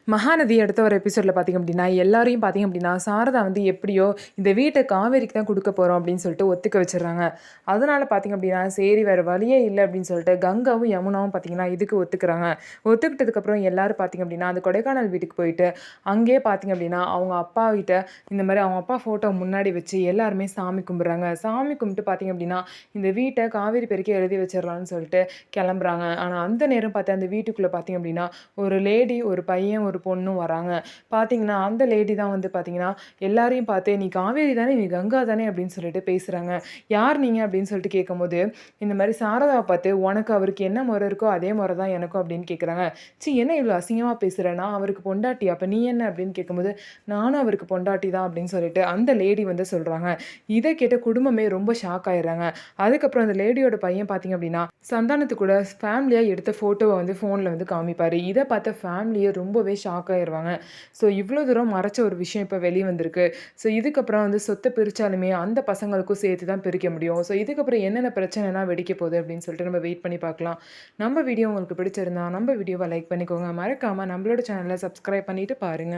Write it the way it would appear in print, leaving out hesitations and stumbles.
மகாநதி அடுத்த ஒரு எபிசோடில் பார்த்திங்க அப்படின்னா எல்லாரையும் பார்த்திங்க அப்படின்னா சாரதா வந்து எப்படியோ இந்த வீட்டை காவேரிக்கு தான் கொடுக்க போகிறோம் அப்படின்னு சொல்லிட்டு ஒத்துக்க வச்சிடுறாங்க. அதனால் பார்த்திங்க அப்படின்னா சரி வேறு வழியே இல்லை அப்படின்னு சொல்லிட்டு கங்காவும் யமுனாவும் பார்த்திங்கன்னா இதுக்கு ஒத்துக்கிறாங்க. ஒத்துக்கிட்டதுக்கப்புறம் எல்லோரும் பார்த்திங்க அப்படின்னா அந்த கொடைக்கானல் வீட்டுக்கு போயிட்டு அங்கேயே பார்த்திங்க அப்படின்னா அவங்க அப்பா கிட்ட இந்த மாதிரி அவங்க அப்பா ஃபோட்டோ முன்னாடி வச்சு எல்லாருமே சாமி கும்பிட்றாங்க. சாமி கும்பிட்டு பார்த்திங்க அப்படின்னா இந்த வீட்டை காவேரி பேருக்கே எழுதி வச்சிடலான்னு சொல்லிட்டு கிளம்புறாங்க. ஆனால் அந்த நேரம் பார்த்து அந்த வீட்டுக்குள்ளே பார்த்திங்க அப்படின்னா ஒரு லேடி, ஒரு பையன், ஒரு பொண்ணும் வராங்க. பார்த்தீங்கன்னா, அந்த லேடி தான் வந்து பார்த்தீங்கன்னா, எல்லாரையும் பார்த்து, "நீ காவேரி தானே, நீ கங்கா தானே" அப்படின்னு சொல்லிட்டு பேசுறாங்க. "யார் நீங்க?" அப்படின்னு சொல்லிட்டு கேட்கும்போது, இந்த மாரி சாரதாவ பார்த்து, "உனக்கு அவருக்கு என்ன மொற இருக்கோ, அதே மொற தான் எனக்கும்" அப்படின்னு கேட்குறாங்க. "ச்சீ என்ன இவ்வளோ அசிங்கமா பேசுற? நான் அவருக்கு பொண்டாட்டி. அப்ப நீ என்ன?" அப்படின்னு கேட்கும்போது, "நானும் அவருக்கு பொண்டாட்டி தான்" அப்படின்னு சொல்லிட்டு அந்த லேடி வந்து சொல்றாங்க. இத கேட்ட குடும்பமே ரொம்ப ஷாக் ஆயிடுறாங்க. அதுக்கப்புறம் அந்த லேடியோட பையன் பார்த்தீங்க அப்படின்னா, சந்தானத்து கூட ஃபேமிலியா எடுத்த ஃபோட்டோவ வந்து ஃபோன்ல வந்து காமிப்பாரு. இத பார்த்த ஃபேமிலியே ரொம்பவே ஷாக் ஆயிருவாங்க. ஸோ இவ்வளோ தூரம் மறைச்ச ஒரு விஷயம் இப்போ வெளிய வந்திருக்கு. ஸோ இதுக்கப்புறம் வந்து சொத்த பிரிச்சாலுமே அந்த பசங்களுக்கும் சேர்த்து தான் பிரிக்க முடியும். ஸோ இதுக்கப்புறம் என்னென்ன பிரச்சனைலாம் வெடிக்க போகுது அப்படின்னு சொல்லிட்டு நம்ம வெயிட் பண்ணி பார்க்கலாம். நம்ம வீடியோ உங்களுக்கு பிடிச்சிருந்தா நம்ம வீடியோவ லைக் பண்ணிக்கோங்க. மறக்காம நம்மளோட சேனல சப்ஸ்கிரைப் பண்ணிட்டு பாருங்க.